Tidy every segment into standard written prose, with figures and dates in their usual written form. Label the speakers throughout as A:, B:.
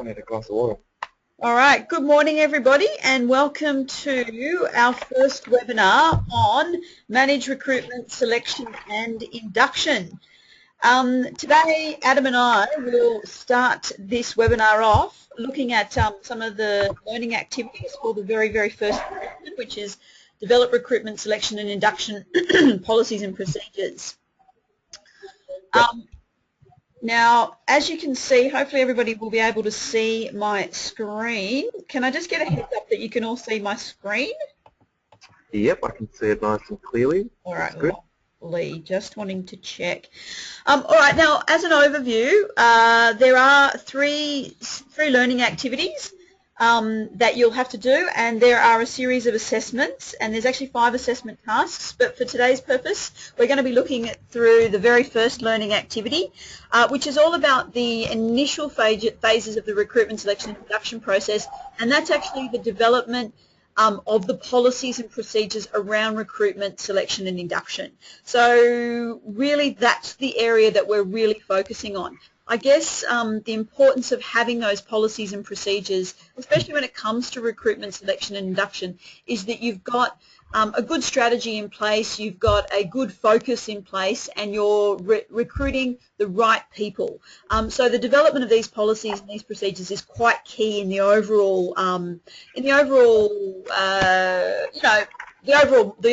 A: I need a glass of water.
B: All right, good morning everybody and welcome to our first webinar on Managed Recruitment Selection and Induction. Today Adam and I will start this webinar off looking at some of the learning activities for the very first session, which is Develop Recruitment Selection and Induction Policies and Procedures. Now, as you can see, hopefully everybody will be able to see my screen. Can I just get a heads up that you can all see my screen?
A: Yep, I can see it nice and clearly.
B: All right, lovely. Just wanting to check. All right, now as an overview, there are three learning activities that you'll have to do, and there are a series of assessments, and there's actually 5 assessment tasks, but for today's purpose we're going to be looking through the very first learning activity, which is all about the initial phases of the recruitment selection and induction process, and that's actually the development of the policies and procedures around recruitment, selection and induction. So really that's the area that we're really focusing on. I guess the importance of having those policies and procedures, especially when it comes to recruitment, selection and induction, is that you've got a good strategy in place, you've got a good focus in place, and you're recruiting the right people. So the development of these policies and these procedures is quite key in the overall, the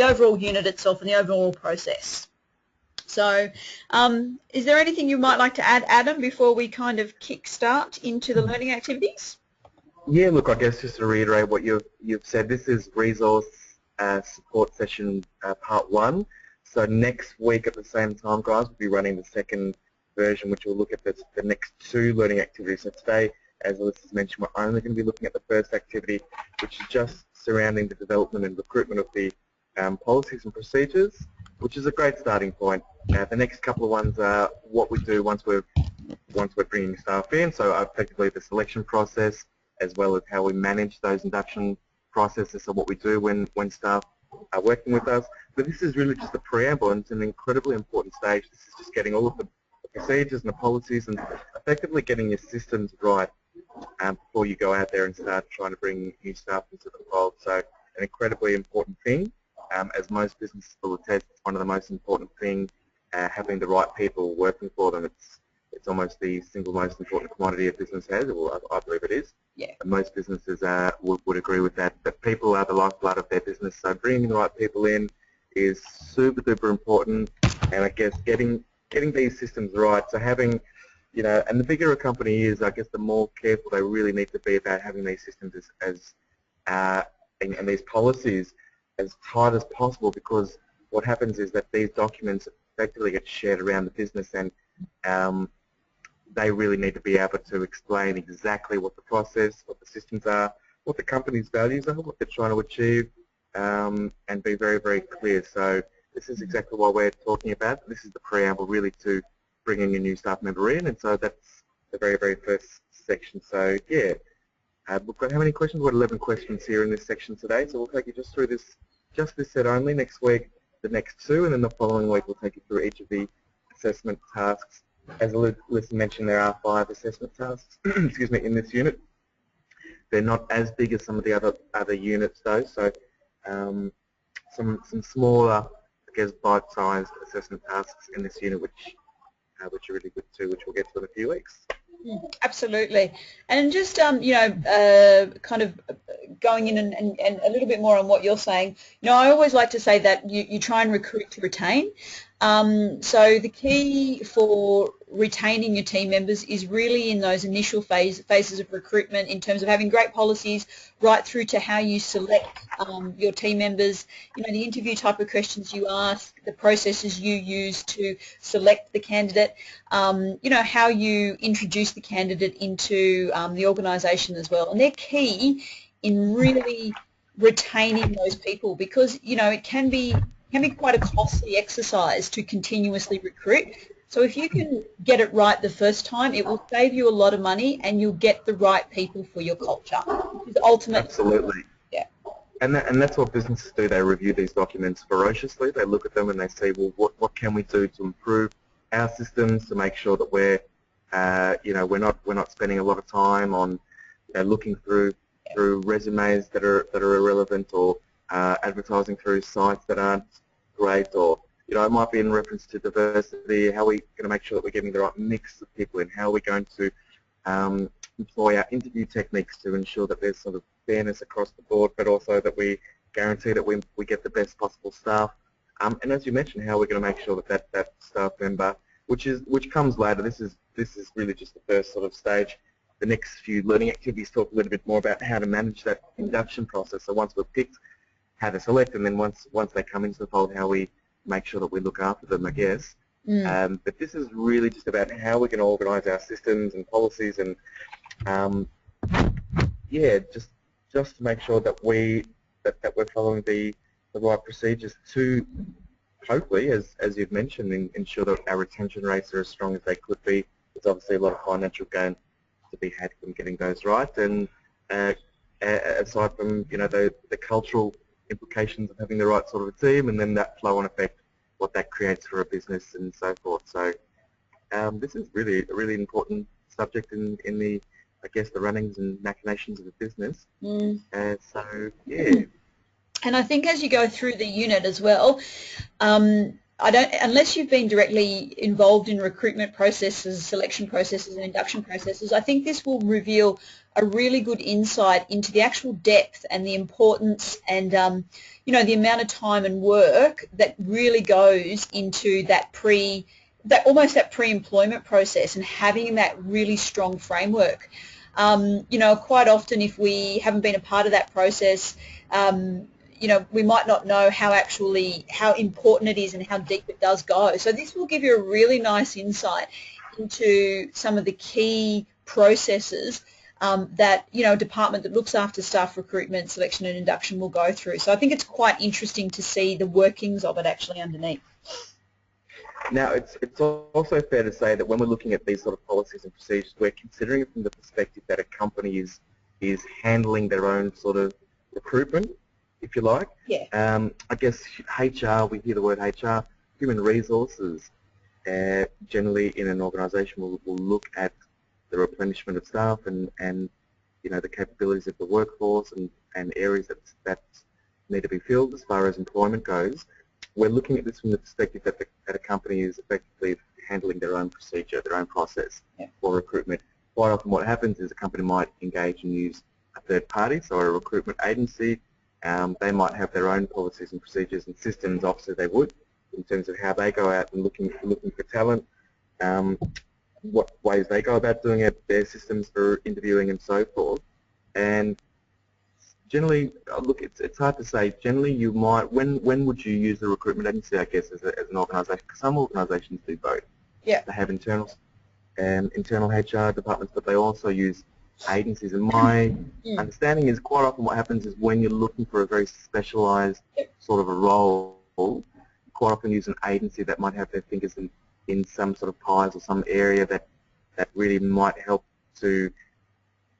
B: overall unit itself and the overall process. So is there anything you might like to add, Adam, before we kind of kickstart into the learning activities?
A: Yeah, look, I guess just to reiterate what you've said, this is resource support session part 1. So next week at the same time, guys, we'll be running the second version, which will look at the next 2 learning activities. So today, as Alyssa's mentioned, we're only going to be looking at the first activity, which is just surrounding the development and recruitment of the policies and procedures, which is a great starting point. The next couple of ones are what we do once we're bringing staff in, so effectively the selection process, as well as how we manage those induction processes, so what we do when staff are working with us. But this is really just a preamble, and it's an incredibly important stage. This is just getting all of the procedures and the policies and effectively getting your systems right before you go out there and start trying to bring new staff into the fold. So an incredibly important thing. As most businesses will attest, it's one of the most important things, having the right people working for them. It's almost the single most important commodity a business has. Well, I believe it is.
B: Yeah.
A: And most businesses would agree with that. But people are the lifeblood of their business, so bringing the right people in is super duper important. And I guess getting these systems right. So having, and the bigger a company is, I guess the more careful they really need to be about having these systems and these policies as tight as possible, because what happens is that these documents effectively get shared around the business, and they really need to be able to explain exactly what the process, what the systems are, what the company's values are, what they're trying to achieve, and be very clear. So this is exactly what we're talking about. This is the preamble really to bringing a new staff member in, and so that's the very first section. So yeah, we've got how many questions? We've got 11 questions here in this section today, so we'll take you just through this set only. Next week, the next 2, and then the following week we'll take you through each of the assessment tasks. As Alyssa mentioned, there are 5 assessment tasks excuse me, in this unit. They're not as big as some of the other units though, so some smaller, I guess, bite-sized assessment tasks in this unit, which are really good too, which we'll get to in a few weeks.
B: Absolutely. And just, kind of going in and a little bit more on what you're saying, I always like to say that you try and recruit to retain. So the key for retaining your team members is really in those initial phases of recruitment, in terms of having great policies right through to how you select your team members, the interview type of questions you ask, the processes you use to select the candidate, how you introduce the candidate into the organisation as well. And they're key in really retaining those people, because, it can be quite a costly exercise to continuously recruit. So if you can get it right the first time, it will save you a lot of money, and you'll get the right people for your culture, which is ultimately.
A: Absolutely.
B: Yeah.
A: And that's what businesses do. They review these documents ferociously. They look at them and they say, well, what can we do to improve our systems to make sure that we're we're not spending a lot of time on looking through resumes that are irrelevant, or advertising through sites that aren't great, or it might be in reference to diversity. How are we going to make sure that we're getting the right mix of people in? How are we going to employ our interview techniques to ensure that there's sort of fairness across the board, but also that we guarantee that we get the best possible staff. And as you mentioned, how we're going to make sure that that staff member, which comes later. This is really just the first sort of stage. The next few learning activities talk a little bit more about how to manage that induction process. So once we're picked, how to select, and then once they come into the fold, how we make sure that we look after them, I guess. But this is really just about how we're going to organise our systems and policies, and just to make sure that we're following the right procedures to hopefully, as you've mentioned, ensure that our retention rates are as strong as they could be. There's obviously a lot of financial gain to be had from getting those right, and aside from the cultural implications of having the right sort of a team, and then that flow-on effect, what that creates for a business and so forth. So this is really a really important subject in the, I guess, the runnings and machinations of a business. So yeah.
B: And I think as you go through the unit as well, unless you've been directly involved in recruitment processes, selection processes and induction processes, I think this will reveal a really good insight into the actual depth and the importance and, the amount of time and work that really goes into that pre-employment process, and having that really strong framework. Quite often if we haven't been a part of that process, we might not know how important it is and how deep it does go. So this will give you a really nice insight into some of the key processes that a department that looks after staff recruitment, selection and induction will go through. So I think it's quite interesting to see the workings of it actually underneath.
A: Now, it's also fair to say that when we're looking at these sort of policies and procedures, we're considering it from the perspective that a company is handling their own sort of recruitment, if you like.
B: Yeah.
A: I guess HR, we hear the word HR, human resources, generally in an organisation will look at the replenishment of staff and the capabilities of the workforce and areas that need to be filled as far as employment goes. We're looking at this from the perspective that a company is effectively handling their own procedure, their own process for recruitment. Quite often what happens is a company might engage and use a third party, so a recruitment agency. They might have their own policies and procedures and systems, obviously they would, in terms of how they go out and looking for talent, what ways they go about doing it, their systems for interviewing and so forth. And generally, look, it's hard to say. Generally, you might, when would you use the recruitment agency, I guess, as an organisation? Because some organisations do both.
B: Yeah.
A: They have internal HR departments, but they also use agencies. And my understanding is quite often what happens is when you're looking for a very specialised sort of a role, quite often use an agency that might have their fingers in some sort of pies or some area that really might help to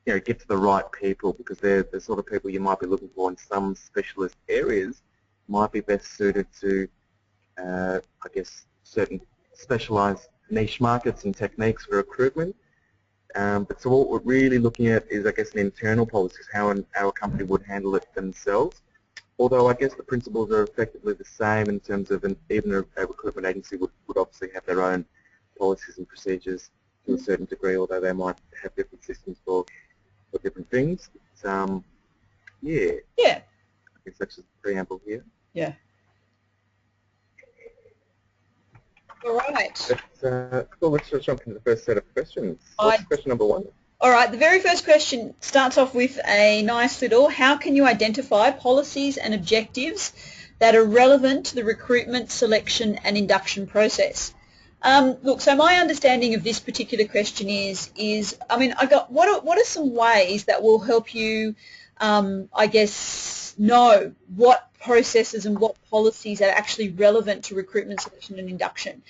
A: get to the right people, because they're the sort of people you might be looking for in some specialist areas might be best suited to, I guess, certain specialised niche markets and techniques for recruitment. But so what we're really looking at is, I guess, an internal policy, how our company would handle it themselves. Although I guess the principles are effectively the same in terms of even a recruitment agency would obviously have their own policies and procedures to a certain degree, although they might have different systems for different things. Yeah. I guess that's just a preamble here.
B: Yeah. All right.
A: Cool. Let's just jump into the first set of questions. What's question number one?
B: All right. The very first question starts off with a nice little, how can you identify policies and objectives that are relevant to the recruitment, selection and induction process? Look, so my understanding of this particular question is what are some ways that will help you, I guess, know what processes and what policies are actually relevant to recruitment, selection and induction?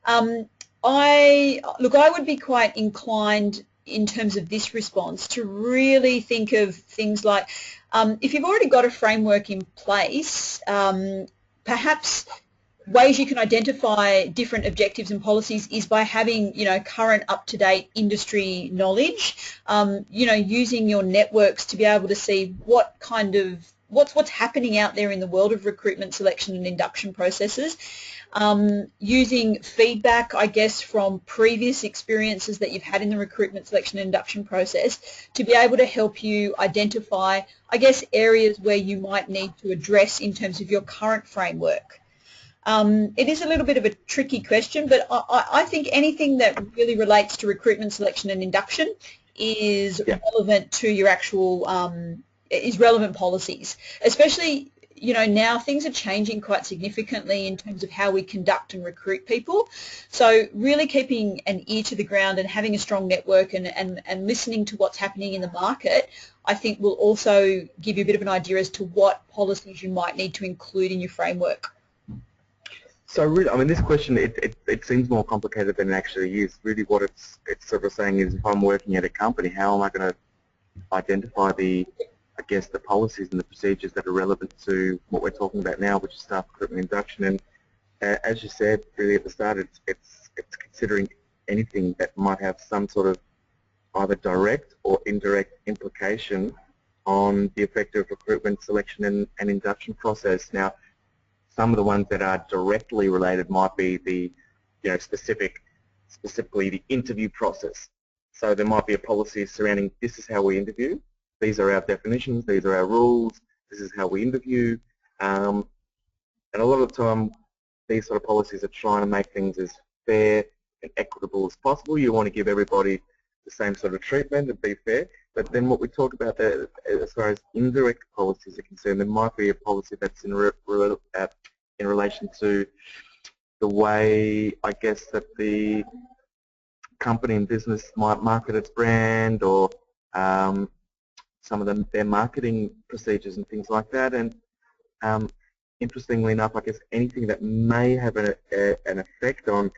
B: I would be quite inclined in terms of this response to really think of things like, if you've already got a framework in place, perhaps ways you can identify different objectives and policies is by having, current up-to-date industry knowledge, using your networks to be able to see what kind of, what's happening out there in the world of recruitment, selection and induction processes, using feedback, I guess, from previous experiences that you've had in the recruitment, selection and induction process to be able to help you identify, I guess, areas where you might need to address in terms of your current framework. It is a little bit of a tricky question, but I think anything that really relates to recruitment, selection and induction is relevant to your actual, is relevant policies, especially, now things are changing quite significantly in terms of how we conduct and recruit people. So really keeping an ear to the ground and having a strong network and listening to what's happening in the market, I think will also give you a bit of an idea as to what policies you might need to include in your framework.
A: So really, I mean, this question, it seems more complicated than it actually is. Really what it's sort of saying is, if I'm working at a company, how am I going to identify the policies and the procedures that are relevant to what we're talking about now, which is staff recruitment induction. And as you said really at the start, it's considering anything that might have some sort of either direct or indirect implication on the effective recruitment, selection and induction process. Now, some of the ones that are directly related might be the, specifically the interview process. So there might be a policy surrounding, this is how we interview, these are our definitions, these are our rules, this is how we interview. And a lot of the time, these sort of policies are trying to make things as fair and equitable as possible. You want to give everybody the same sort of treatment and be fair. But then what we talk about there, as far as indirect policies are concerned, there might be a policy that's in relation to the way, I guess, that the company and business might market its brand, or some of their marketing procedures and things like that. And interestingly enough, I guess anything that may have an effect on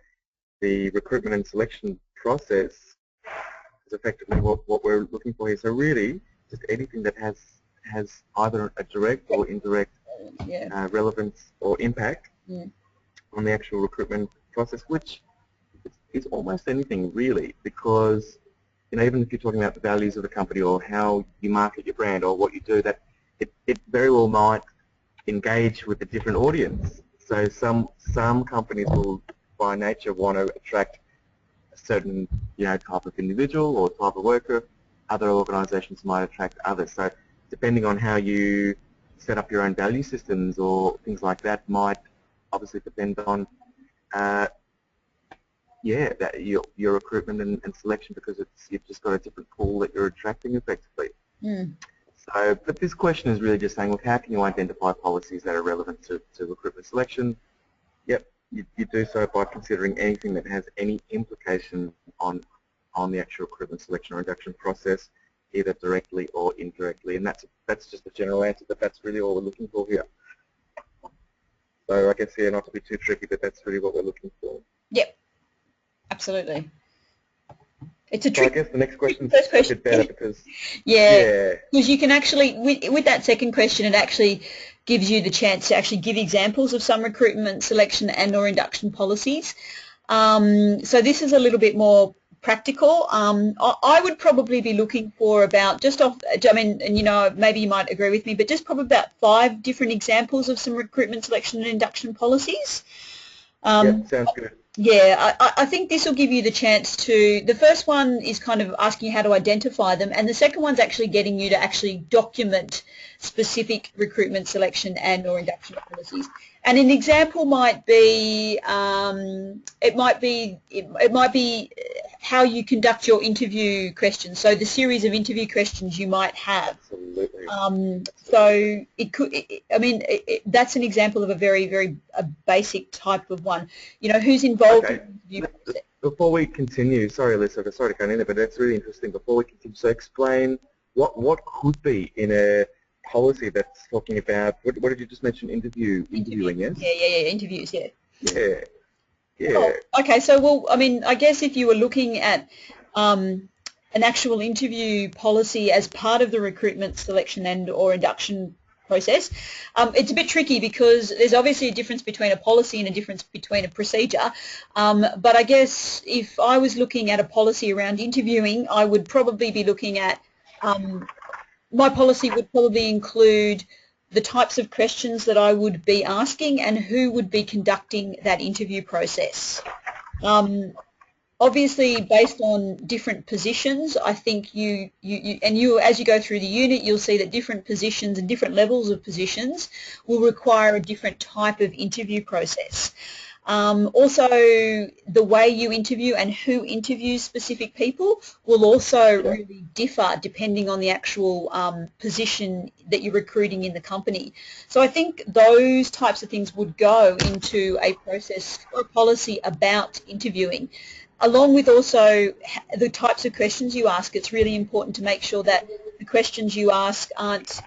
A: the recruitment and selection process is effectively what we're looking for here. So really, just anything that has either a direct or indirect relevance or impact on the actual recruitment process, which is almost anything really, because even if you're talking about the values of the company or how you market your brand or what you do, that it very well might engage with a different audience. So some companies will by nature want to attract a certain type of individual or type of worker. Other organisations might attract others. So depending on how you set up your own value systems or things like that might obviously depend on that your recruitment and selection, because you've just got a different pool that you're attracting effectively. So, but this question is really just saying, look, how can you identify policies that are relevant to recruitment selection? Yep, you do so by considering anything that has any implication on the actual recruitment selection or induction process, either directly or indirectly. And that's just a general answer, but that's really all we're looking for here. So I guess here, not to be too tricky, but that's really what we're looking for.
B: Yep. Absolutely. It's a trick.
A: So I guess the next question is a bit better because
B: because you can actually, with that second question, it actually gives you the chance to actually give examples of some recruitment, selection and or induction policies. So this is a little bit more practical. I would probably be looking for about maybe you might agree with me, but just probably about 5 different examples of some recruitment, selection and induction policies.
A: Sounds good.
B: Yeah, I think this will give you the chance to, the first one is kind of asking you how to identify them, and the second one's actually getting you to actually document specific recruitment, selection and or induction policies. And an example might be, it might be how you conduct your interview questions, so the series of interview questions you might have.
A: Absolutely.
B: So it could, that's an example of a very basic type of one. Who's involved in the interview process.
A: Before we continue, sorry Alyssa, sorry to cut in there, but that's really interesting. Before we continue, so explain what could be in a policy that's talking about, what did you just mention, interviewing, yes?
B: Yeah, interviews, yeah.
A: Yeah.
B: Oh, okay, so I guess if you were looking at an actual interview policy as part of the recruitment, selection and or induction process. It's a bit tricky because there's obviously a difference between a policy and a difference between a procedure, but I guess if I was looking at a policy around interviewing, I would probably be looking at, my policy would probably include the types of questions that I would be asking and who would be conducting that interview process. Obviously, based on different positions, I think you as you go through the unit, you'll see that different positions and different levels of positions will require a different type of interview process. Also, the way you interview and who interviews specific people will also really differ depending on the actual position that you're recruiting in the company. So I think those types of things would go into a process or a policy about interviewing. Along with also the types of questions you ask, it's really important to make sure that the questions you ask aren't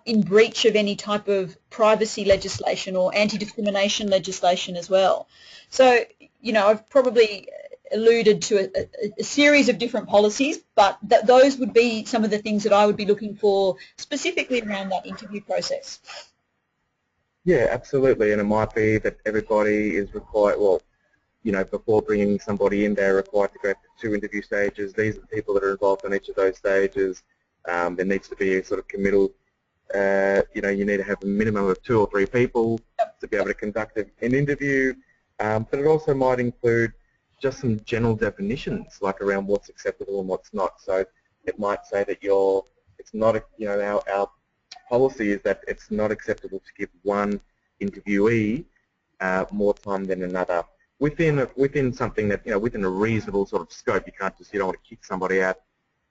B: in breach of any type of privacy legislation or anti-discrimination legislation as well. So, you know, I've probably alluded to a series of different policies, but those would be some of the things that I would be looking for specifically around that interview process.
A: Yeah, absolutely, and it might be that everybody is required, well, you know, before bringing somebody in, they're required to go through 2 interview stages. These are the people that are involved in each of those stages. There needs to be a sort of committal, you know, you need to have a minimum of 2 or 3 people to be able to conduct an interview. But it also might include just some general definitions, like around what's acceptable and what's not. So it might say that it's not, you know, our policy is that it's not acceptable to give one interviewee more time than another. Within something that, you know, within a reasonable sort of scope. You don't want to kick somebody out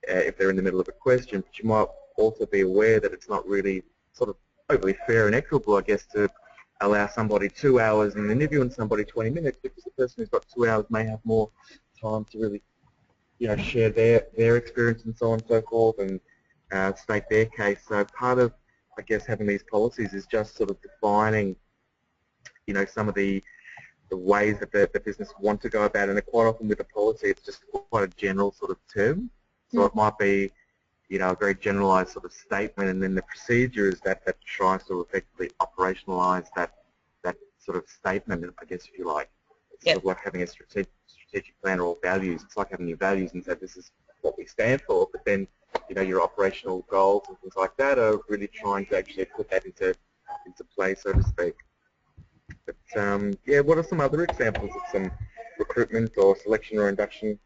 A: if they're in the middle of a question, but you might also be aware that it's not really sort of overly fair and equitable, I guess, to allow somebody 2 hours in an interview and somebody 20 minutes, because the person who's got 2 hours may have more time to really, you know, share their experience and so on and so forth, and state their case. So part of, I guess, having these policies is just sort of defining, you know, some of the ways that the business want to go about it. And quite often with a policy, it's just quite a general sort of term. So it might be, you know, a very generalized sort of statement, and then the procedure is that tries to effectively operationalize that sort of statement, I guess, if you like. It's sort of like having a strategic plan or values. It's like having your values and say this is what we stand for, but then, you know, your operational goals and things like that are really trying to actually put that into play, so to speak. But yeah, what are some other examples of some recruitment or selection or induction?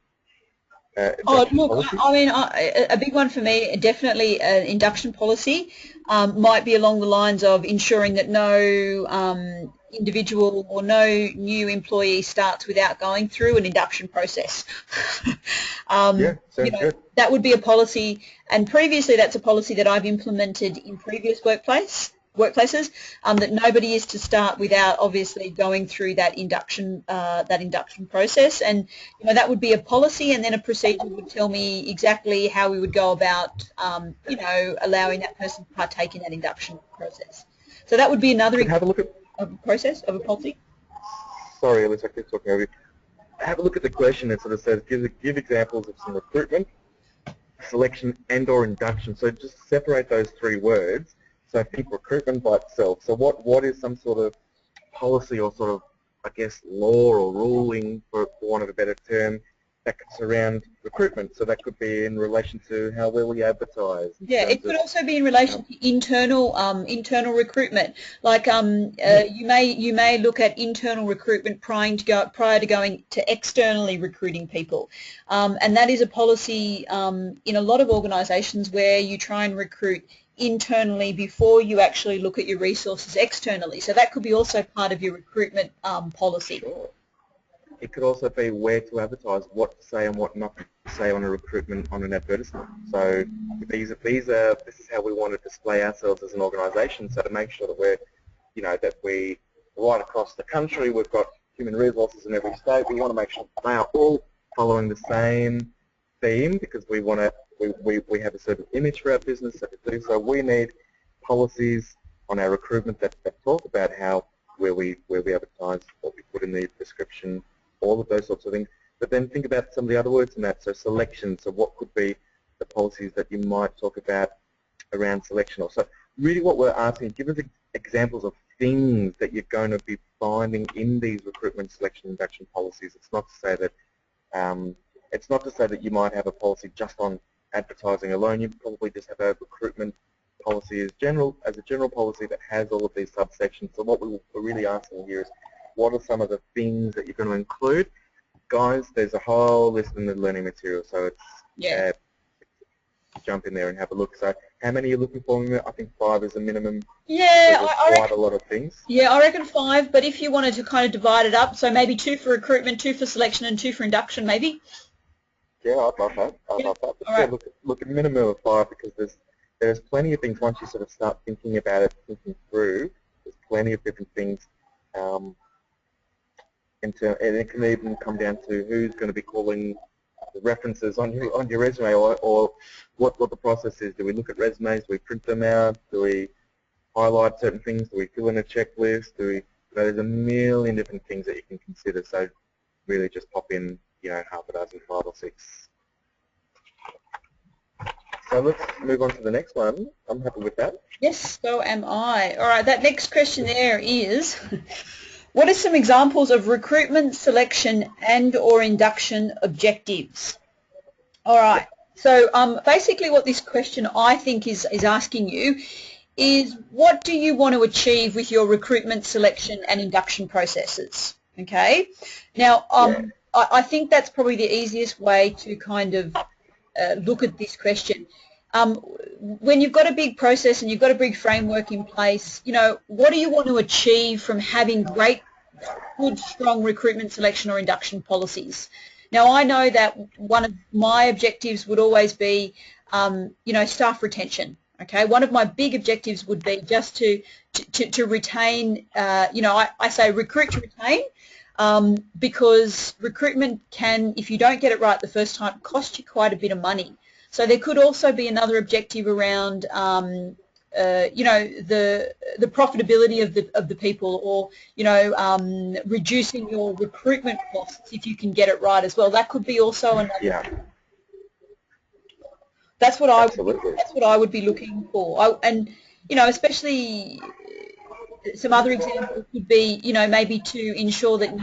B: Look, I mean, a big one for me, definitely an induction policy, might be along the lines of ensuring that no individual or no new employee starts without going through an induction process.
A: Yeah, sounds
B: you know,
A: good.
B: that would be a policy, and previously that's a policy that I've implemented in previous workplaces, that nobody is to start without obviously going through that induction process. And, you know, that would be a policy, and then a procedure would tell me exactly how we would go about, you know, allowing that person to partake in that induction process. So that would be another
A: Have a look at,
B: of a process, of a policy.
A: sorry, Alice, I keep talking over you. Have a look at the question. It sort of says, give examples of some recruitment, selection, and or induction. So just separate those 3 words. So I think recruitment by itself. So what is some sort of policy or sort of, I guess, law or ruling, for want of a better term, that could surround recruitment? So that could be in relation to how well we advertise.
B: Yeah, it could also be in relation to internal recruitment. Like you may look at internal recruitment prior to going to externally recruiting people, and that is a policy in a lot of organisations where you try and recruit internally before you actually look at your resources externally. So that could be also part of your recruitment policy.
A: Sure. It could also be where to advertise, what to say and what not to say on a recruitment, on an advertisement. So this is how we want to display ourselves as an organisation. So to make sure that we're, you know, that we right across the country, we've got human resources in every state. We want to make sure they are all following the same theme, because we want to. We have a certain image for our business, so we need policies on our recruitment that talk about where we advertise, what we put in the description, all of those sorts of things. But then think about some of the other words in that. So selection. So what could be the policies that you might talk about around selection? Or so really what we're asking, give us examples of things that you're going to be finding in these recruitment selection induction policies. It's not to say that you might have a policy just on advertising alone. You probably just have a recruitment policy as a general policy that has all of these subsections. So what we're really asking here is, what are some of the things that you're going to include? Guys, there's a whole list in the learning material, so it's jump in there and have a look. So how many are you looking for? I think 5 is a minimum.
B: Yeah,
A: there's
B: I
A: quite
B: reckon,
A: a lot of things.
B: yeah, I reckon 5, but if you wanted to kind of divide it up, so maybe 2 for recruitment, 2 for selection, and 2 for induction, maybe?
A: Yeah, I'd love that. I'd love that. But
B: All
A: yeah,
B: right.
A: look at a minimum of 5, because there's plenty of things once you sort of start thinking about it, thinking through. There's plenty of different things. And it can even come down to who's going to be calling the references on your resume, or what the process is. Do we look at resumes? Do we print them out? Do we highlight certain things? Do we fill in a checklist? There's a million different things that you can consider. So really just pop in, half a dozen, 5 or 6. So let's move on to the next one. I'm happy with that.
B: Yes, so am I. All right, that next question there is, what are some examples of recruitment, selection, and or induction objectives? All right. So basically what this question I think is asking you is, what do you want to achieve with your recruitment, selection, and induction processes? Okay. Now, I think that's probably the easiest way to kind of look at this question. When you've got a big process and you've got a big framework in place, what do you want to achieve from having good, strong recruitment, selection, or induction policies? Now, I know that one of my objectives would always be, staff retention. Okay, one of my big objectives would be just to retain. I say recruit to retain, because recruitment can, if you don't get it right the first time, cost you quite a bit of money. So there could also be another objective around, the profitability of the people, or reducing your recruitment costs if you can get it right as well. That could be also another.
A: Yeah.
B: That's what
A: Absolutely.
B: that's what I would be looking for. Especially some other examples would be, maybe to ensure that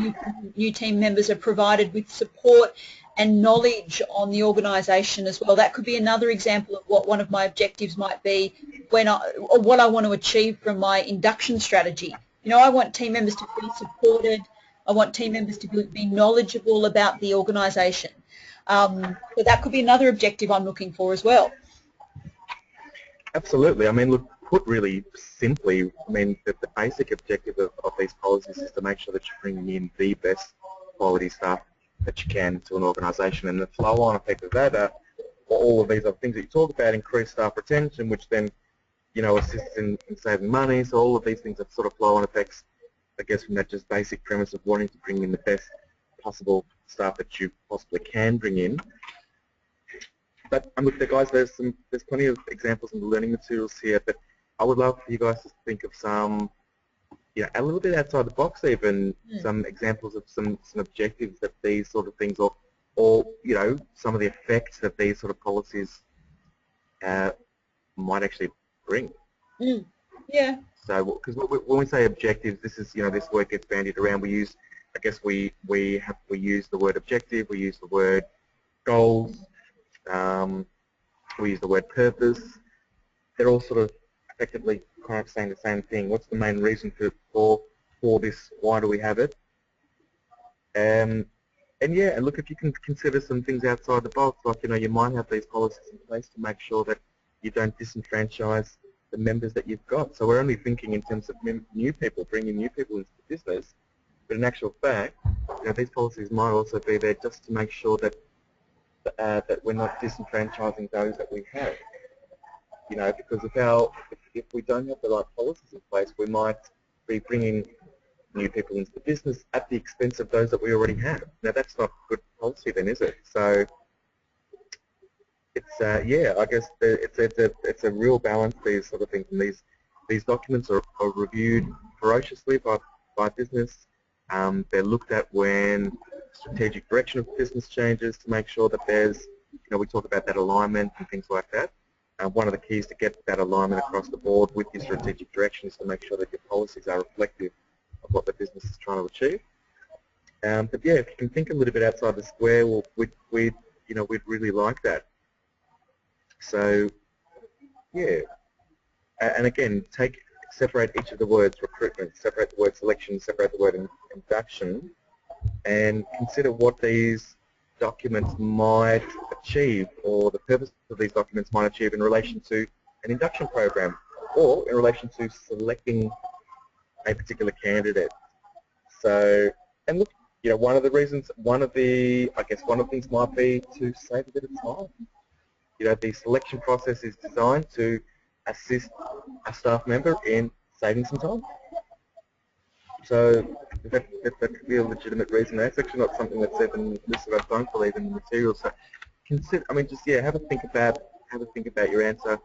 B: new team members are provided with support and knowledge on the organisation as well. That could be another example of what one of my objectives might be, or what I want to achieve from my induction strategy. I want team members to feel supported. I want team members to be knowledgeable about the organisation. So that could be another objective I'm looking for as well.
A: Absolutely. I mean, look, put really simply, the basic objective of these policies is to make sure that you're bringing in the best quality staff that you can to an organisation, and the flow-on effect of that are all of these other things that you talk about: increased staff retention, which then, assists in saving money. So all of these things are sort of flow-on effects, I guess, from that just basic premise of wanting to bring in the best possible staff that you possibly can bring in. But look, guys, there's plenty of examples in the learning materials here, but I would love for you guys to think of some, a little bit outside the box, even some examples of some objectives that these sort of things, or some of the effects that these sort of policies might actually bring.
B: Yeah.
A: So, because when we say objectives, this is, this word gets bandied around. We use, I guess we use the word objective, we use the word goals, we use the word purpose. They're all sort of effectively kind of saying the same thing. What's the main reason for this? Why do we have it? And look, if you can consider some things outside the box, like, you might have these policies in place to make sure that you don't disenfranchise the members that you've got. So we're only thinking in terms of new people, bringing new people into the business. But in actual fact, these policies might also be there just to make sure that that we're not disenfranchising those that we have. Because if we don't have the right policies in place, we might be bringing new people into the business at the expense of those that we already have. Now that's not good policy then, is it? So it's I guess it's a real balance, these sort of things, and these documents are reviewed ferociously by business. They're looked at when strategic direction of business changes to make sure that there's, we talk about that alignment and things like that. one of the keys to get that alignment across the board with your strategic direction is to make sure that your policies are reflective of what the business is trying to achieve. But yeah, if you can think a little bit outside the square, well, we'd really like that. So yeah, and again, separate each of the words: recruitment, separate the word selection, separate the word induction, and consider what these documents might achieve, or the purpose of these documents might achieve in relation to an induction program, or in relation to selecting a particular candidate. So, and look, one of the things might be to save a bit of time. The selection process is designed to assist a staff member in saving some time. So that could be a legitimate reason. That's actually not something that's even listed, I don't believe, in the material. So consider, have a think about your answer.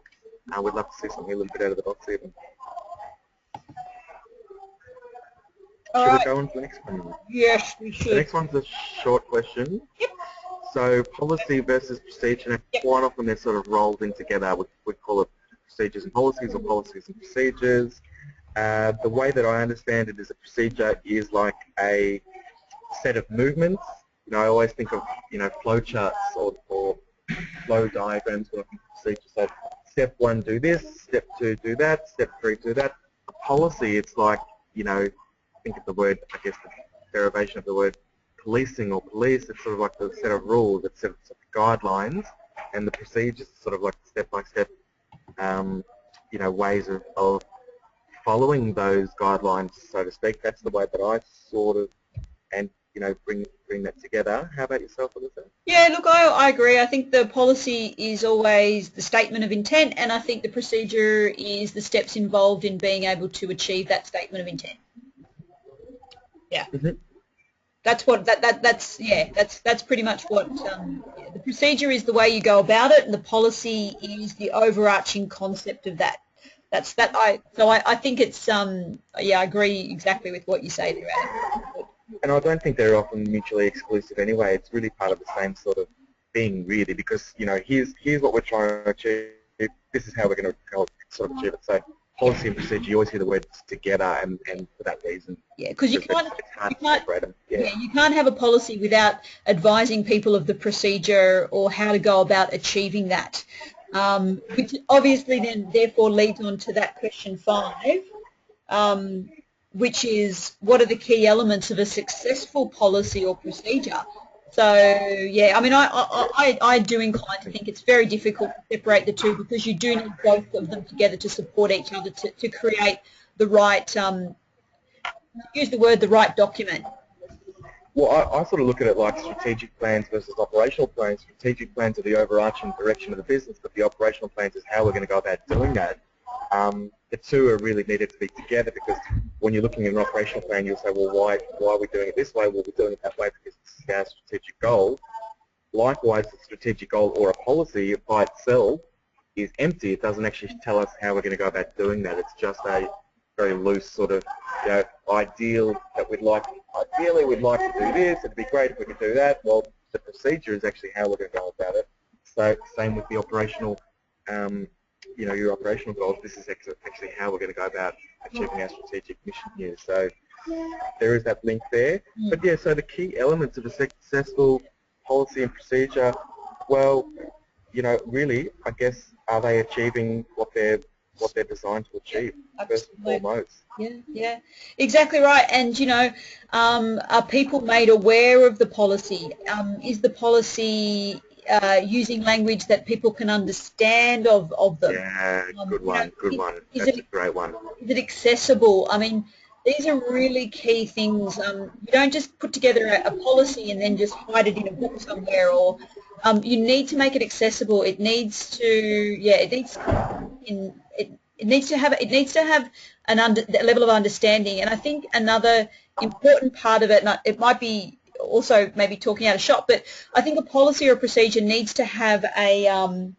A: We'd love to see something a little bit out of the box even. Should we go on to the next one?
B: Yes, we should.
A: The next one's a short question.
B: Yep.
A: So policy versus procedure, and quite often they're sort of rolled in together. We call it procedures and policies, or policies and procedures. The way that I understand it is a procedure is like a set of movements. I always think of flow charts or flow diagrams when I think of procedure. So step 1, do this. Step 2, do that. Step 3, do that. A policy, it's like think of the word, I guess the derivation of the word policing or police. It's sort of like the set of rules, it's set of guidelines, and the procedures sort of like step-by-step, ways of following those guidelines, so to speak. That's the way that I sort of, and bring that together. How about yourself, Alyssa?
B: Yeah, look, I agree. I think the policy is always the statement of intent, and I think the procedure is the steps involved in being able to achieve that statement of intent. Yeah.
A: Mm-hmm.
B: That's what that's pretty much what the procedure is, the way you go about it, and the policy is the overarching concept of that. I think it's I agree exactly with what you say there, Adam.
A: And I don't think they're often mutually exclusive anyway. It's really part of the same sort of thing, really, because here's what we're trying to achieve. This is how we're going to sort of achieve it. So policy and procedure, you always hear the words together, and for that reason.
B: Yeah, because you can't
A: separate them.
B: Yeah, you can't have a policy without advising people of the procedure or how to go about achieving that. Which obviously then therefore leads on to that question 5, which is what are the key elements of a successful policy or procedure? So yeah, I do incline to think it's very difficult to separate the two, because you do need both of them together to support each other to create the right, use the word, the right document.
A: Well, I sort of look at it like strategic plans versus operational plans. Strategic plans are the overarching direction of the business, but the operational plans is how we're going to go about doing that. The two are really needed to be together, because when you're looking at an operational plan, you'll say, well, why are we doing it this way? Well, we're doing it that way because this is our strategic goal. Likewise, the strategic goal or a policy by itself is empty. It doesn't actually tell us how we're going to go about doing that. It's just a very loose sort of ideal that ideally we'd like to do this. It'd be great if we could do that. Well, the procedure is actually how we're going to go about it. So same with the operational, your operational goals. This is actually how we're going to go about achieving our strategic mission here. So there is that link there. But yeah, so the key elements of a successful policy and procedure, well, really, I guess, are they achieving what they're designed to achieve, first and foremost?
B: Yeah, exactly right. And are people made aware of the policy? Is the policy using language that people can understand of them?
A: Yeah, good one. That's a great one.
B: Is it accessible? These are really key things. You don't just put together a policy and then just hide it in a book somewhere, or you need to make it accessible. It needs to, it needs to have a level of understanding. And I think another important part of it, and it might be also maybe talking out of shop, but I think a policy or a procedure needs to have it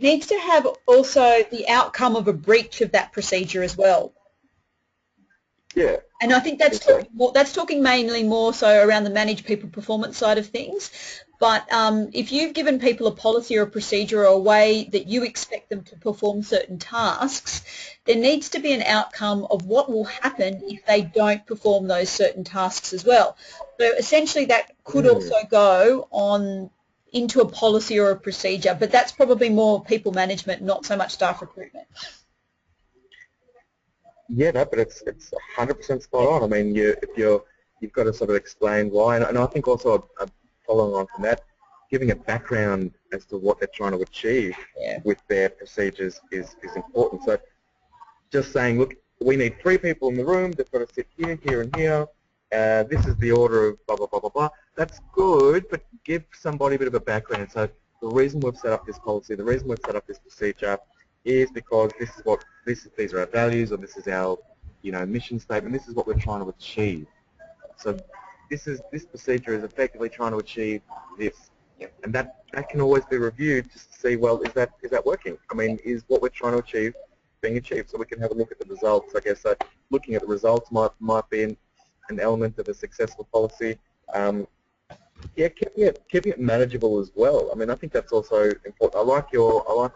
B: needs to have also the outcome of a breach of that procedure as well.
A: Yeah.
B: And I think that's talking mainly more so around the managed people performance side of things. But if you've given people a policy or a procedure or a way that you expect them to perform certain tasks, there needs to be an outcome of what will happen if they don't perform those certain tasks as well. So essentially that could also go on into a policy or a procedure, but that's probably more people management, not so much staff recruitment.
A: Yeah, no, but it's 100% spot on. I mean, you've got to sort of explain why, and I think also following on from that, giving a background as to what they're trying to achieve with their procedures is important. So just saying, look, we need 3 people in the room. They've got to sit here, here, and here. This is the order of blah, blah, blah, blah, blah. That's good, but give somebody a bit of a background. So the reason we've set up this policy, the reason we've set up this procedure is because these are our values, or this is our, mission statement. This is what we're trying to achieve. So this procedure is effectively trying to achieve this, and that can always be reviewed just to see, well, is that working? I mean, is what we're trying to achieve being achieved? So we can have a look at the results. I guess so. Looking at the results might be an element of a successful policy. Keeping it manageable as well. I mean, I think that's also important. I like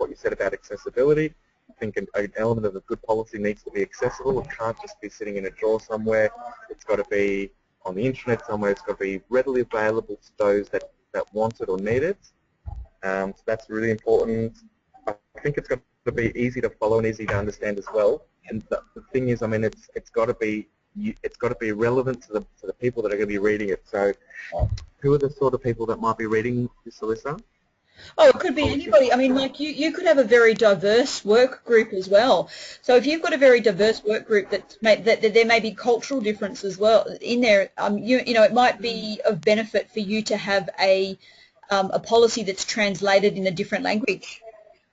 A: what you said about accessibility. I think an element of a good policy needs to be accessible. It can't just be sitting in a drawer somewhere. It's got to be on the internet somewhere. It's got to be readily available to those that want it or need it. So that's really important. I think it's got to be easy to follow and easy to understand as well. And the thing is, I mean, it's got to be relevant to the people that are going to be reading it. So, who are the sort of people that might be reading this, Alyssa?
B: Oh, it could be anybody. I mean, like you could have a very diverse work group as well. So if you've got a very diverse work group that there may be cultural difference as well in there, it might be of benefit for you to have a policy that's translated in a different language.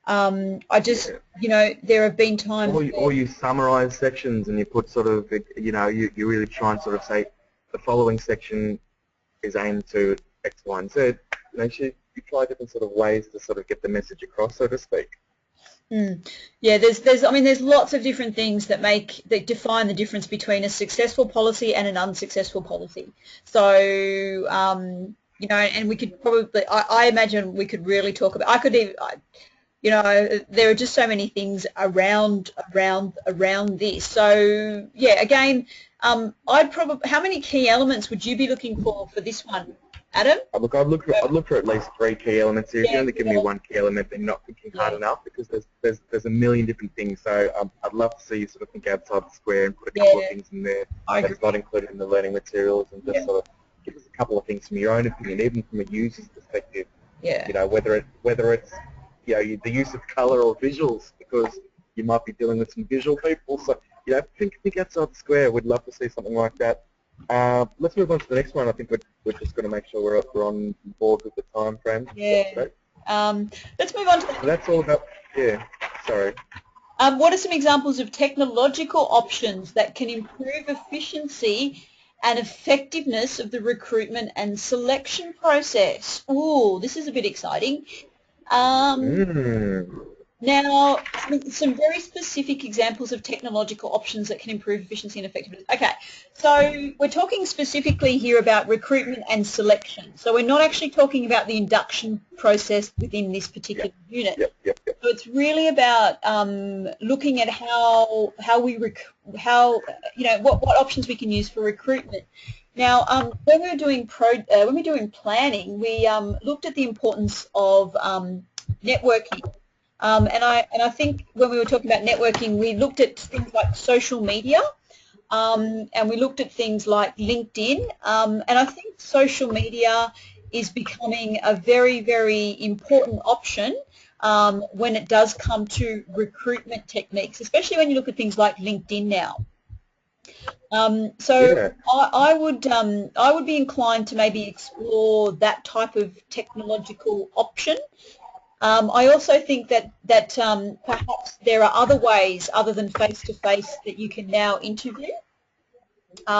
B: There have been times.
A: Or you summarise sections and you put sort of, you really try and sort of say the following section is aimed to X, Y, and Z. You try different sort of ways to sort of get the message across, so to speak.
B: Yeah, there's lots of different things that define the difference between a successful policy and an unsuccessful policy. So, and we could probably, I imagine we could really talk about, there are just so many things around this. So, yeah, again, how many key elements would you be looking for this one, Adam?
A: Look, I'd look for at least 3 key elements here. If you only give me 1 key element, then you're not thinking hard enough, because there's a million different things. So I'd love to see you sort of think outside the square and put a couple of things in there that's not included in the learning materials, and just sort of give us a couple of things from your own opinion, even from a user's perspective.
B: Yeah.
A: Whether it's the use of colour or visuals, because you might be dealing with some visual people. So think outside the square. We'd love to see something like that. Let's move on to the next one. I think we're just going to make sure we're on board with the time frame.
B: Yeah. Let's move on to
A: So that's all about, sorry.
B: What are some examples of technological options that can improve efficiency and effectiveness of the recruitment and selection process? Ooh, this is a bit exciting. Now, some very specific examples of technological options that can improve efficiency and effectiveness. Okay, so we're talking specifically here about recruitment and selection. So we're not actually talking about the induction process within this particular unit.
A: Yep.
B: So it's really about looking at what options we can use for recruitment. Now, when we're doing planning, we looked at the importance of networking. And I think when we were talking about networking, we looked at things like social media, and we looked at things like LinkedIn, and I think social media is becoming a very, very important option when it does come to recruitment techniques, especially when you look at things like LinkedIn now. I would be inclined to maybe explore that type of technological option. I also think that perhaps there are other ways other than face-to-face that you can now interview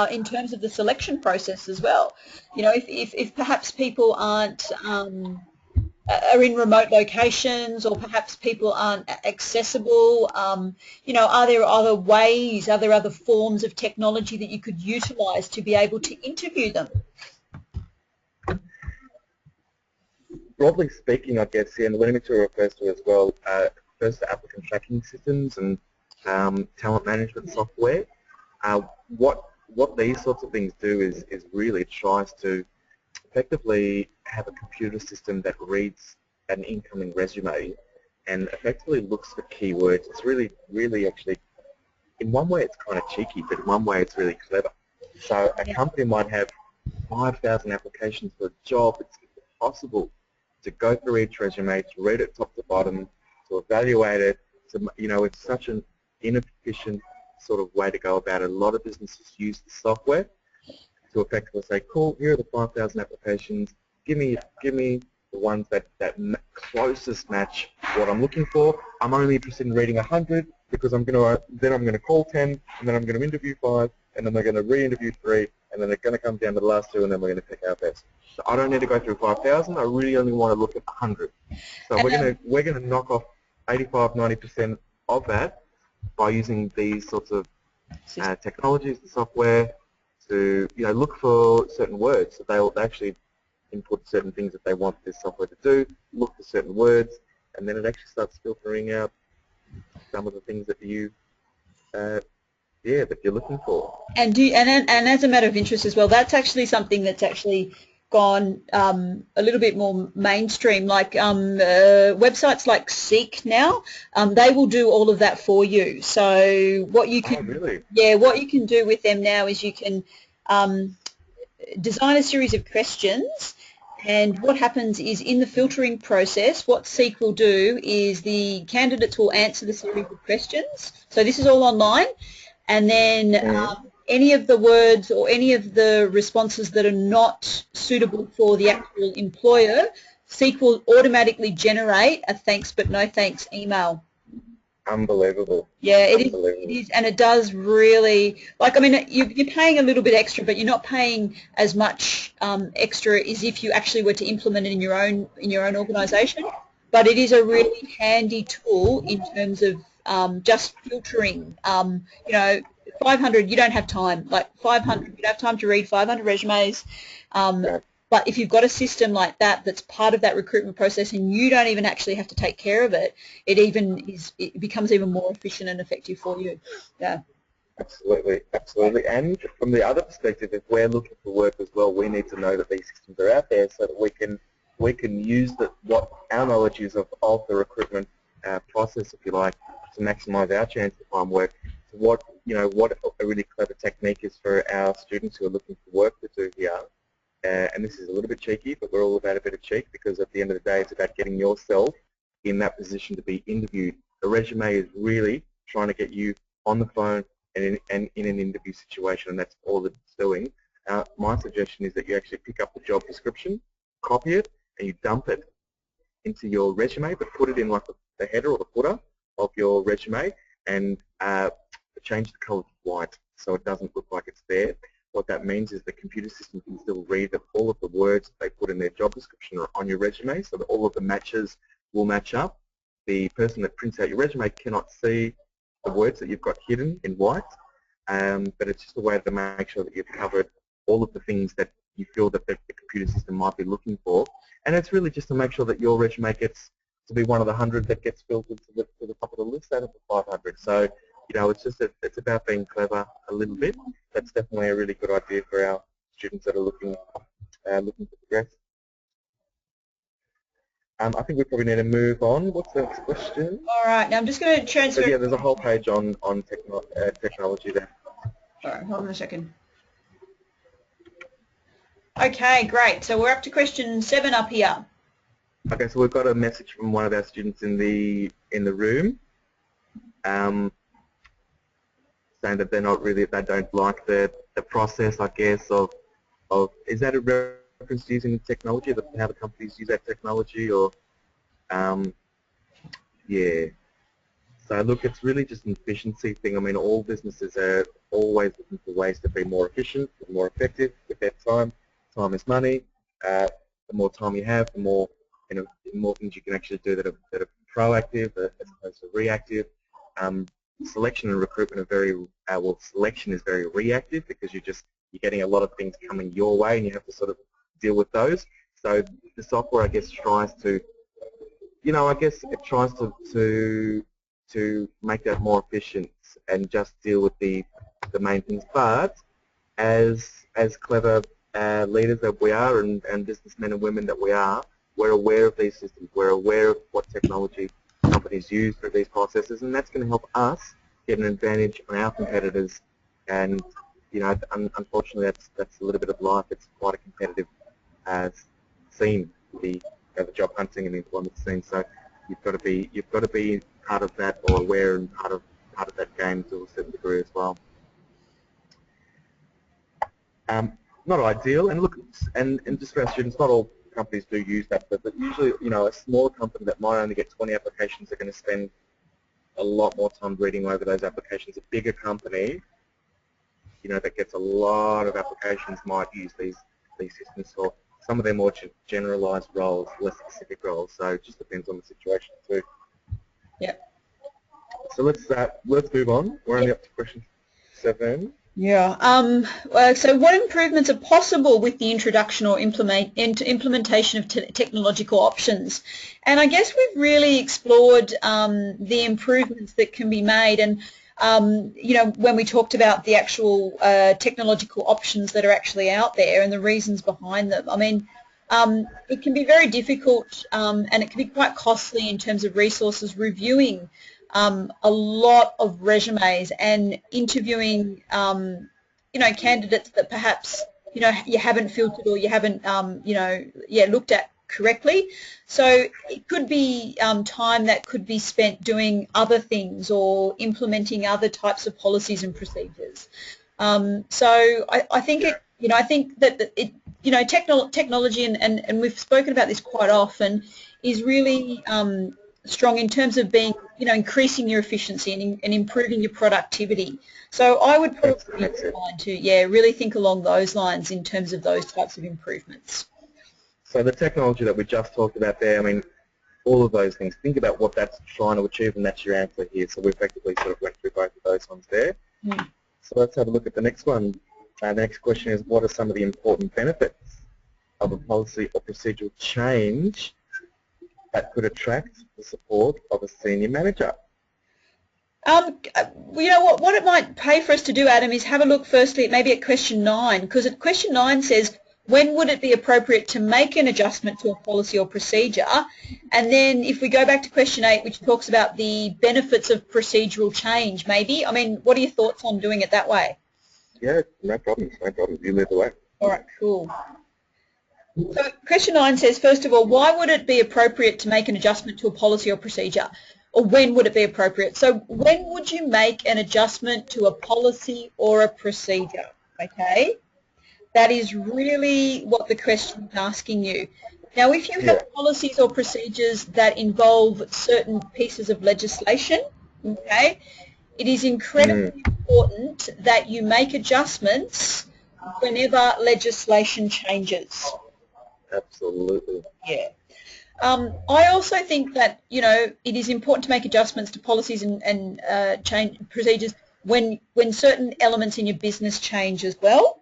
B: in terms of the selection process as well. If perhaps people are in remote locations, or perhaps people aren't accessible, are there other ways, are there other forms of technology that you could utilise to be able to interview them?
A: broadly speaking, I guess, and learning material refers to as well, refers to applicant tracking systems and talent management software. What these sorts of things do is really it tries to effectively have a computer system that reads an incoming resume and effectively looks for keywords. It's really actually, in one way it's kind of cheeky, but in one way it's really clever. So a company might have 5,000 applications for a job. It's impossible to go through each resume, to read it top to bottom, to evaluate it. It's such an inefficient sort of way to go about it. A lot of businesses use the software to effectively say, cool, here are the 5,000 applications. Give me the ones that closest match what I'm looking for. I'm only interested in reading 100 because I'm going to call 10, and then I'm going to interview 5, and then they're going to re-interview 3, and then they're going to come down to the last 2, and then we're going to pick our best. So I don't need to go through 5,000. I really only want to look at 100. So we're going to knock off 85–90% of that by using these sorts of technologies, the software, to look for certain words. So they'll actually input certain things that they want this software to do, look for certain words, and then it actually starts filtering out some of the things that that you're looking for.
B: And as a matter of interest as well, that's actually something that's actually gone a little bit more mainstream. Like websites like Seek now, they will do all of that for you. So what you can, what you can do with them now is you can design a series of questions. And what happens is in the filtering process, what Seek will do is the candidates will answer the series of questions. So this is all online. And then any of the words or any of the responses that are not suitable for the actual employer, Seek will automatically generate a thanks but no thanks email.
A: Unbelievable.
B: Yeah, it is, and it does really, like, I mean, you're paying a little bit extra, but you're not paying as much extra as if you actually were to implement it in your own organisation. But it is a really handy tool in terms of just filtering. 500, you don't have time. Like 500, you don't have time to read 500 resumes. But if you've got a system like that that's part of that recruitment process and you don't even actually have to take care of it, it becomes even more efficient and effective for you. Yeah.
A: Absolutely, absolutely. And from the other perspective, if we're looking for work as well, we need to know that these systems are out there so that we can use what our knowledge is of the recruitment process, if you like, to maximise our chance to find work. So what a really clever technique is for our students who are looking for work to do here. And this is a little bit cheeky, but we're all about a bit of cheek because at the end of the day, it's about getting yourself in that position to be interviewed. A resume is really trying to get you on the phone and in an interview situation, and that's all it's doing. My suggestion is that you actually pick up the job description, copy it, and you dump it into your resume, but put it in like the header or the footer of your resume, and change the color to white so it doesn't look like it's there. What that means is the computer system can still read that all of the words that they put in their job description are on your resume, so that all of the matches will match up. The person that prints out your resume cannot see the words that you've got hidden in white, but it's just a way to make sure that you've covered all of the things that you feel that the computer system might be looking for. And it's really just to make sure that your resume gets to be one of the 100 that gets filtered to the top of the list out of the 500. So, it's about being clever a little bit. That's definitely a really good idea for our students that are looking to progress. I think we probably need to move on. What's the next question?
B: All right, now I'm just going to transfer.
A: So, yeah, there's a whole page on technology there.
B: All right, hold on a second. Okay, great. So we're up to question 7 up here.
A: Okay, so we've got a message from one of our students in the room. Saying that they don't like the process, I guess, of is that a reference to using technology, how the companies use that technology, or yeah. So look, it's really just an efficiency thing. I mean, all businesses are always looking for ways to be more efficient, more effective with their time. Time is money. The more time you have, the more the more things you can actually do that are proactive as opposed to reactive. Selection and recruitment are very selection is very reactive because you're getting a lot of things coming your way and you have to sort of deal with those. So the software, I guess, tries to, I guess it tries to make that more efficient and just deal with the main things. But as clever leaders that we are and businessmen and women that we are, we're aware of these systems. We're aware of what technology companies use for these processes, and that's going to help us get an advantage on our competitors. And unfortunately, that's a little bit of life. It's quite a competitive scene, the job hunting and the employment scene. So you've got to be part of that, or aware and part of that game to a certain degree as well. Not ideal, and look, and just for our students, not all companies do use that, but usually, a smaller company that might only get 20 applications are going to spend a lot more time reading over those applications. A bigger company, that gets a lot of applications might use these systems for some of their more generalized roles, less specific roles. So it just depends on the situation too.
B: Yeah.
A: So let's move on. We're only up to question 7.
B: Yeah. So what improvements are possible with the introduction or implementation of technological options? And I guess we've really explored the improvements that can be made. And, when we talked about the actual technological options that are actually out there and the reasons behind them, I mean, it can be very difficult and it can be quite costly in terms of resources reviewing a lot of resumes and interviewing, candidates that perhaps, you haven't filtered or you haven't, looked at correctly. So it could be time that could be spent doing other things or implementing other types of policies and procedures. So I think I think that technology and we've spoken about this quite often is really strong in terms of being, increasing your efficiency and improving your productivity. So I would probably really think along those lines in terms of those types of improvements.
A: So the technology that we just talked about there, I mean, all of those things, think about what that's trying to achieve, and that's your answer here. So we effectively sort of went through both of those ones there.
B: Mm.
A: So let's have a look at the next one. The next question is, what are some of the important benefits of a policy or procedural change that could attract the support of a senior manager?
B: What it might pay for us to do, Adam, is have a look firstly maybe at question 9, because question 9 says, when would it be appropriate to make an adjustment to a policy or procedure? And then if we go back to question 8, which talks about the benefits of procedural change, maybe, I mean, what are your thoughts on doing it that way?
A: Yeah, no problem. You lead the way.
B: All right, cool. So question 9 says, first of all, why would it be appropriate to make an adjustment to a policy or procedure? Or when would it be appropriate? So when would you make an adjustment to a policy or a procedure? Okay, that is really what the question is asking you. Now, if you have policies or procedures that involve certain pieces of legislation, okay, it is incredibly important that you make adjustments whenever legislation changes.
A: Absolutely.
B: Yeah. I also think that, it is important to make adjustments to policies and change procedures when certain elements in your business change as well.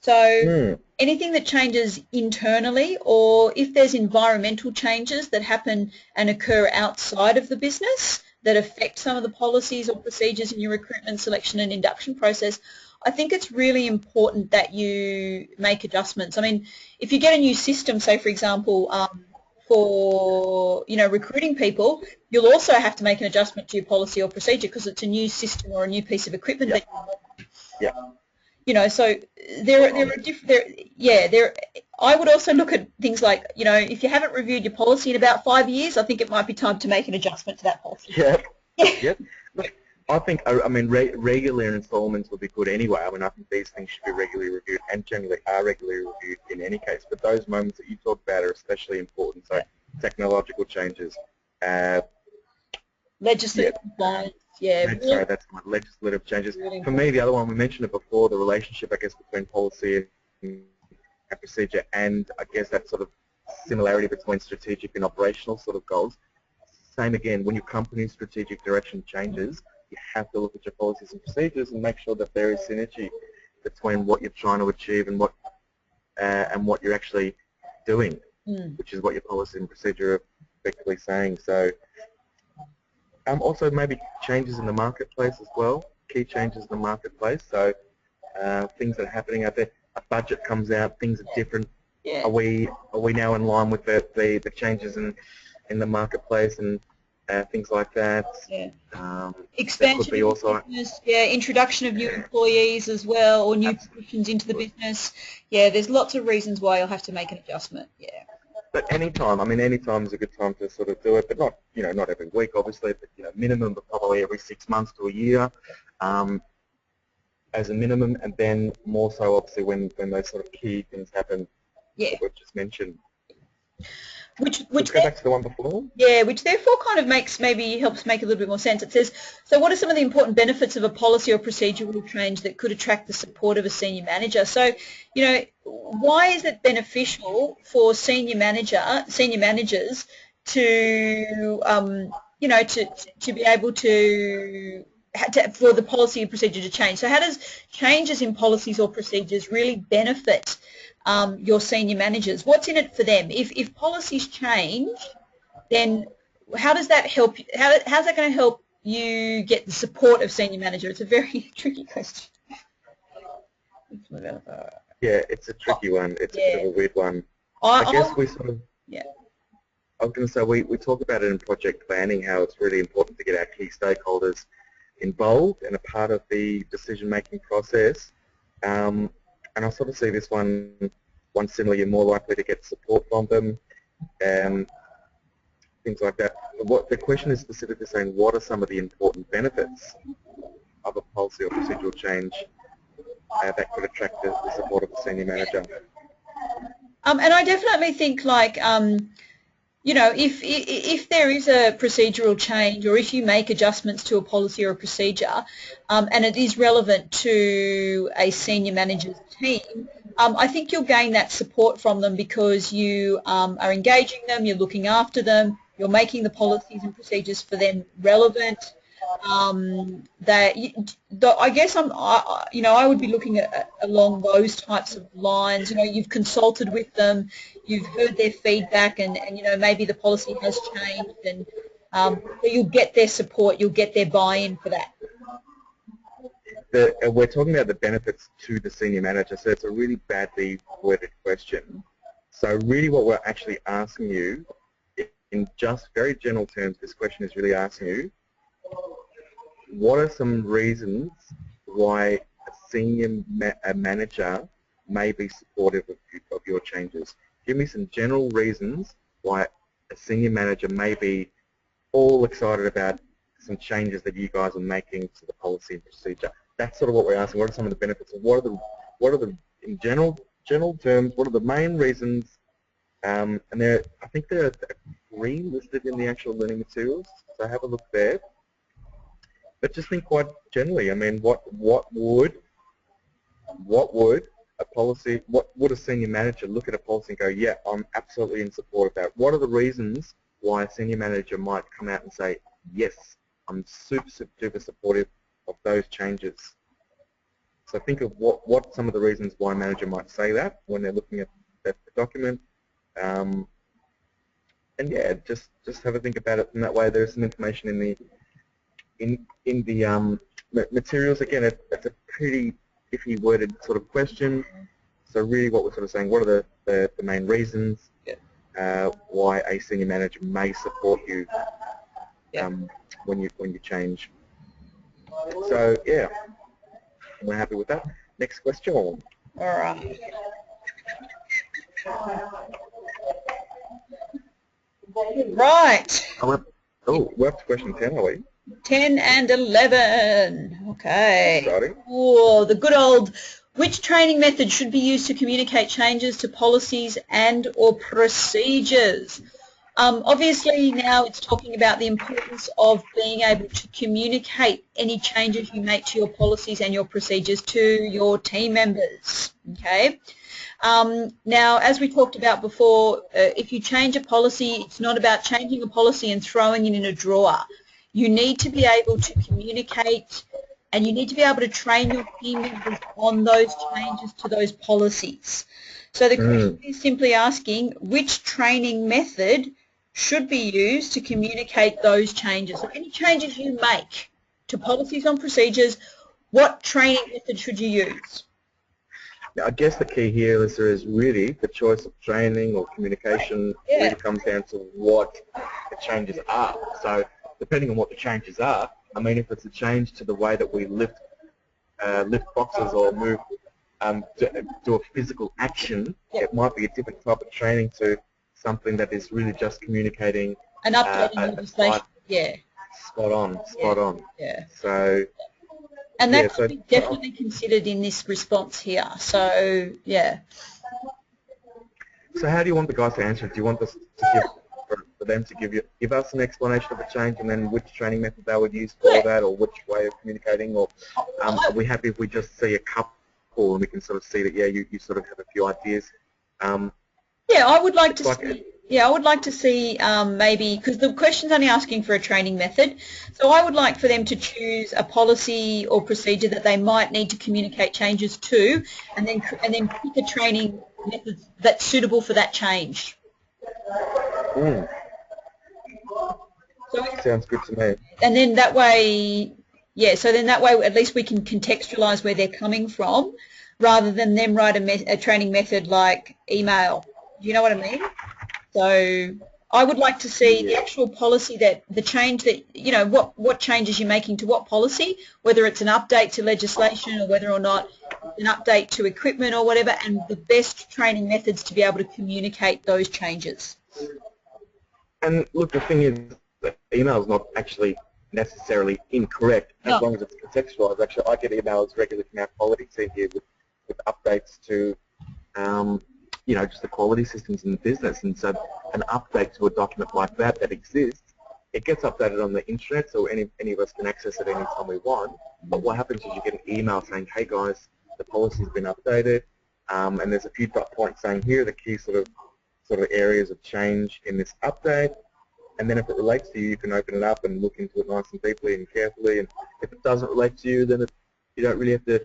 B: So anything that changes internally, or if there's environmental changes that happen and occur outside of the business that affect some of the policies or procedures in your recruitment, selection and induction process, I think it's really important that you make adjustments. I mean, if you get a new system, say for example, for recruiting people, you'll also have to make an adjustment to your policy or procedure because it's a new system or a new piece of equipment that
A: yeah.
B: So I would also look at things like, if you haven't reviewed your policy in about 5 years, I think it might be time to make an adjustment to that policy.
A: Yeah. Yeah. Look, I think, regular installments would be good anyway. I mean, I think these things should be regularly reviewed and generally are regularly reviewed in any case. But those moments that you talked about are especially important. So technological changes.
B: Legislative compliance.
A: Sorry, that's my legislative changes. For me, the other one, we mentioned it before, the relationship, I guess, between policy and procedure, and I guess that sort of similarity between strategic and operational sort of goals. Same again, when your company's strategic direction changes, you have to look at your policies and procedures and make sure that there is synergy between what you're trying to achieve and what you're actually doing, which is what your policy and procedure are effectively saying. So also maybe changes in the marketplace as well, key changes in the marketplace. So things that are happening out there, a budget comes out, things are different.
B: Yeah.
A: Are we now in line with the changes in the marketplace and things like that?
B: Yeah.
A: Expansion
B: Expansion of the business, yeah, introduction of new employees as well, or new positions into the business. Yeah, there's lots of reasons why you'll have to make an adjustment. Yeah.
A: But any time is a good time to sort of do it, but not, not every week, obviously, but, minimum of probably every 6 months to a year as a minimum, and then more so, obviously, when those sort of key things happen that we've just mentioned.
B: Which
A: go back to the one before.
B: Yeah, which therefore kind of helps make a little bit more sense. It says, so what are some of the important benefits of a policy or procedural change that could attract the support of a senior manager? So, why is it beneficial for senior managers to, to be able for the policy and procedure to change? So how does changes in policies or procedures really benefit your senior managers? What's in it for them? If policies change, then how does that help? How's that going to help you get the support of senior manager? It's a very tricky question.
A: Yeah, it's a tricky one. It's a bit of a weird one. I guess we sort of.
B: Yeah.
A: I was going to say we talk about it in project planning, how it's really important to get our key stakeholders involved and a part of the decision-making process. And I sort of see this one similar. You're more likely to get support from them, things like that. What the question is specifically saying, what are some of the important benefits of a policy or procedural change that could attract the support of the senior manager?
B: And I definitely think, like, if there is a procedural change, or if you make adjustments to a policy or a procedure, and it is relevant to a senior manager's team, I think you'll gain that support from them because you are engaging them, you're looking after them, you're making the policies and procedures for them relevant. I guess I would be looking at along those types of lines. You've consulted with them, you've heard their feedback, and maybe the policy has changed, and so you'll get their support, you'll get their buy-in for that.
A: We're talking about the benefits to the senior manager, so it's a really badly worded question. So really what we're actually asking you, in just very general terms, this question is really asking you, what are some reasons why a senior manager may be supportive of your changes? Give me some general reasons why a senior manager may be all excited about some changes that you guys are making to the policy and procedure. That's sort of what we're asking. What are some of the benefits? And what are the in general terms, what are the main reasons? And I think there are 3 listed in the actual learning materials. So have a look there. But just think quite generally. I mean, what would a senior manager look at a policy and go, yeah, I'm absolutely in support of that? What are the reasons why a senior manager might come out and say, yes, I'm super duper supportive of those changes? So think of what some of the reasons why a manager might say that when they're looking at the document. And yeah, just have a think about it in that way. There's some information in the materials. Again, it's a pretty iffy worded sort of question. So really what we're sort of saying, what are the main reasons why a senior manager may support you when you change. So yeah, we're happy with that. Next question.
B: All right. Right.
A: We're up to question 10, are we?
B: 10 and 11. Okay.
A: Exciting.
B: Oh, the good old, which training method should be used to communicate changes to policies and or procedures? Obviously now it's talking about the importance of being able to communicate any changes you make to your policies and your procedures to your team members. Okay. Now, as we talked about before, if you change a policy, it's not about changing a policy and throwing it in a drawer. You need to be able to communicate, and you need to be able to train your team members on those changes to those policies. So the question is simply asking which training method should be used to communicate those changes. So any changes you make to policies and procedures, what training method should you use?
A: I guess the key here, Lisa, is really the choice of training or communication really comes down to what the changes are. So depending on what the changes are, I mean, if it's a change to the way that we lift boxes or move, do a physical action, it might be a different type of training to something that is really just communicating
B: an update in legislation.
A: Spot on.
B: Yeah.
A: So,
B: and that could be definitely considered in this response here. So, yeah.
A: So how do you want the guys to answer it? Do you want us to for them to give us an explanation of the change and then which training method they would use for that, or which way of communicating, or are we happy if we just see a couple and we can sort of see that, you sort of have a few ideas?
B: Yeah, I would like to see. Yeah, I would like to see maybe, because the question's only asking for a training method, so I would like for them to choose a policy or procedure that they might need to communicate changes to, and then pick a training method that's suitable for that change.
A: So, sounds good to me.
B: And then that way, so then that way at least we can contextualise where they're coming from, rather than them write a training method like email. Do you know what I mean? So I would like to see the actual policy, that the change that, what changes you're making to what policy, whether it's an update to legislation or whether or not an update to equipment or whatever, and the best training methods to be able to communicate those changes.
A: And look, the thing is that email is not actually necessarily incorrect as long as it's contextualized. Actually, I get emails regularly from our quality team here with updates to just the quality systems in the business, and so an update to a document like that exists, it gets updated on the internet, so any of us can access it anytime we want. But what happens is you get an email saying, hey guys, the policy's been updated, and there's a few dot points saying here are the key sort of areas of change in this update, and then if it relates to you, you can open it up and look into it nice and deeply and carefully, and if it doesn't relate to you, then you don't really have to,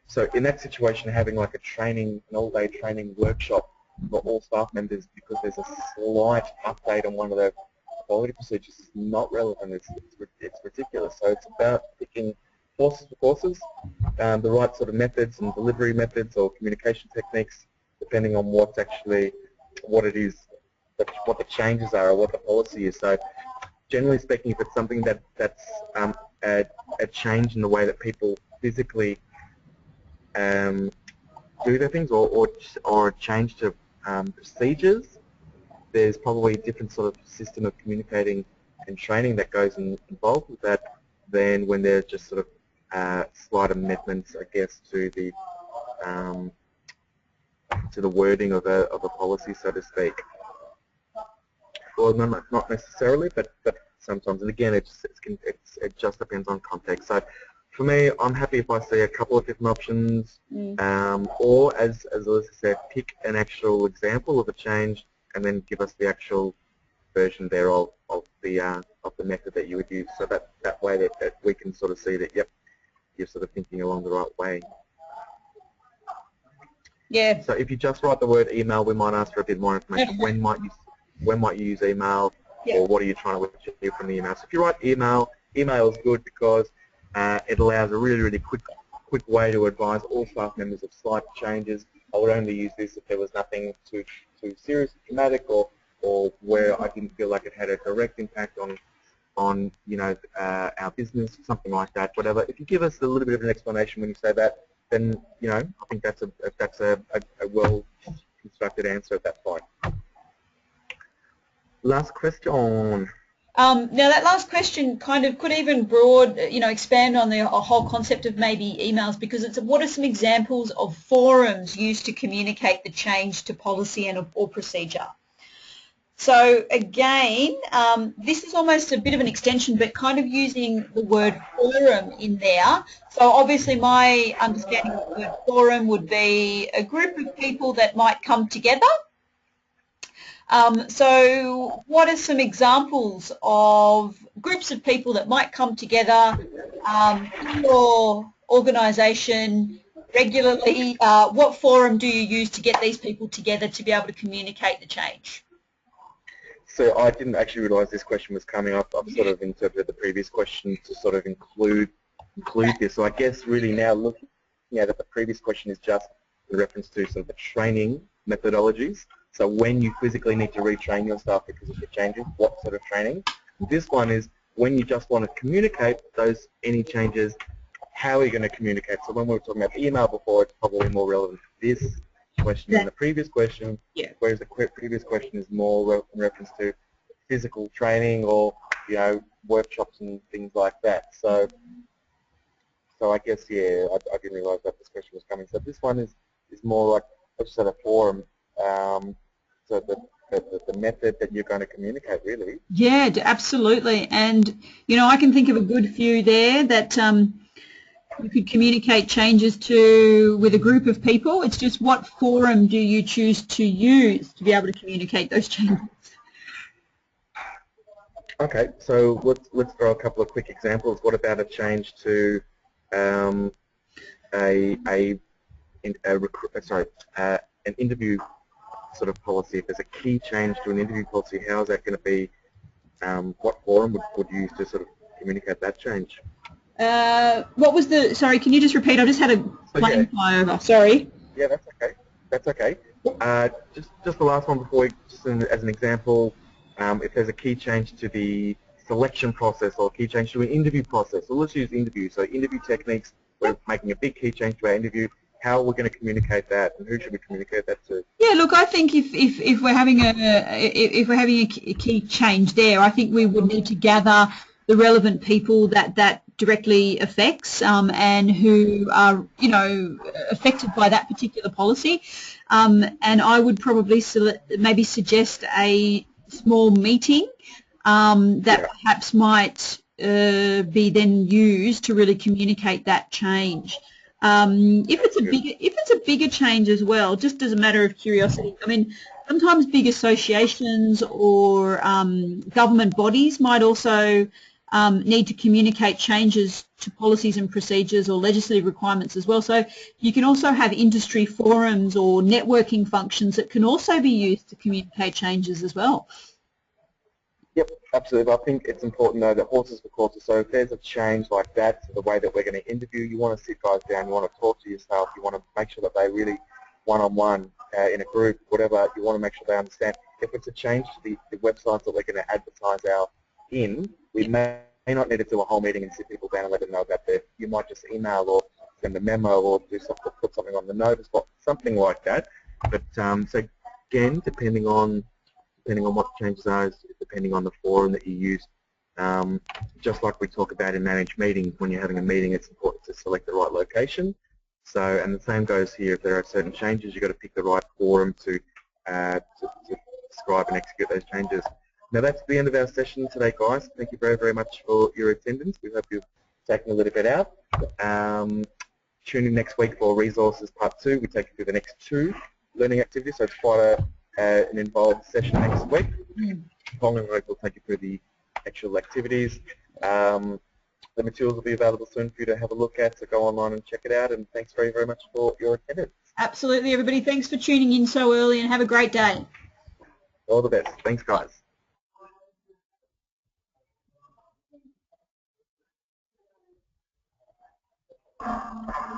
A: So in that situation, having like an all-day training workshop for all staff members because there's a slight update on one of the quality procedures is not relevant. It's ridiculous. So it's about picking horses for courses, the right sort of methods and delivery methods or communication techniques, depending on what it is, what the changes are or what the policy is. So generally speaking, if it's something that's a change in the way that people physically do their things, or change to procedures, there's probably a different sort of system of communicating and training that goes involved with that than when there's just sort of slight amendments, I guess, to the wording of a policy, so to speak. Well, no, not necessarily, but sometimes, and again, it just depends on context. So for me, I'm happy if I see a couple of different options, or as Alyssa said, pick an actual example of a change and then give us the actual version thereof of the method that you would use, so that way that we can sort of see that, yep, you're sort of thinking along the right way.
B: Yeah.
A: So if you just write the word email, we might ask for a bit more information. When might you use email, or what are you trying to achieve from the email? So if you write email is good because it allows a really, really quick way to advise all staff members of slight changes. I would only use this if there was nothing too serious, dramatic, or where I didn't feel like it had a direct impact on our business, something like that. Whatever. If you give us a little bit of an explanation when you say that, then I think that's a well constructed answer at that point. Last question.
B: Now that last question kind of could even expand on the whole concept of maybe emails, because it's what are some examples of forums used to communicate the change to policy or procedure. So again, this is almost a bit of an extension, but kind of using the word forum in there. So obviously my understanding of the word forum would be a group of people that might come together. So what are some examples of groups of people that might come together in your organisation regularly, what forum do you use to get these people together to be able to communicate the change?
A: So I didn't actually realise this question was coming up. I've sort of interpreted the previous question to sort of include this. So I guess really now looking at it, the previous question is just in reference to sort of the training methodologies. So when you physically need to retrain your staff because of the changes, what sort of training? This one is when you just want to communicate any changes, how are you going to communicate? So when we were talking about email before, it's probably more relevant to this question than the previous question, whereas the previous question is more in reference to physical training or, you know, workshops and things like that. So I guess, yeah, I didn't realise that this question was coming. So this one is more like, let's say, a forum, so the method that you're going to communicate, really.
B: Yeah, absolutely. And, you know, I can think of a good few there that you could communicate changes to with a group of people. It's just what forum do you choose to use to be able to communicate those changes?
A: Okay, so let's throw a couple of quick examples. What about a change to an interview sort of policy? If there's a key change to an interview policy, how is that going to be? What forum would you use to sort of communicate that change?
B: What was the, sorry, can you just repeat? I just had a plane fly over. Sorry.
A: Yeah, that's okay. That's okay. Just the last one before, as an example, if there's a key change to the selection process or a key change to an interview process, so let's use interview. So interview techniques, we're making a big key change to our interview. How are we going to communicate that, and who should we communicate that to?
B: Yeah, look, I think if we're having a key change there, I think we would need to gather the relevant people that directly affects and who are, you know, affected by that particular policy. And I would probably maybe suggest a small meeting that perhaps might be then used to really communicate that change. If it's a bigger change as well, just as a matter of curiosity, I mean, sometimes big associations or government bodies might also need to communicate changes to policies and procedures or legislative requirements as well. So you can also have industry forums or networking functions that can also be used to communicate changes as well.
A: Yep, absolutely. I think it's important though that horses for courses. So if there's a change like that to the way that we're going to interview, you want to sit guys down, you want to talk to your staff, you want to make sure that they really one-on-one in a group, whatever, you want to make sure they understand. If it's a change to the websites that we're going to advertise we may not need to do a whole meeting and sit people down and let them know about that. You might just email or send a memo or do something, put something on the notice board, something like that. But so again, depending on what the changes are, depending on the forum that you use. Just like we talk about in managed meetings, when you're having a meeting, it's important to select the right location. So, and the same goes here. If there are certain changes, you've got to pick the right forum to describe and execute those changes. Now, that's the end of our session today, guys. Thank you very, very much for your attendance. We hope you've taken a little bit out. Tune in next week for resources part 2. We take you through the next 2 learning activities, so it's quite an involved session next week. Following week, we'll take you through the actual activities. The materials will be available soon for you to have a look at, so go online and check it out, and thanks very, very much for your attendance.
B: Absolutely, everybody. Thanks for tuning in so early, and have a great day.
A: All the best. Thanks, guys.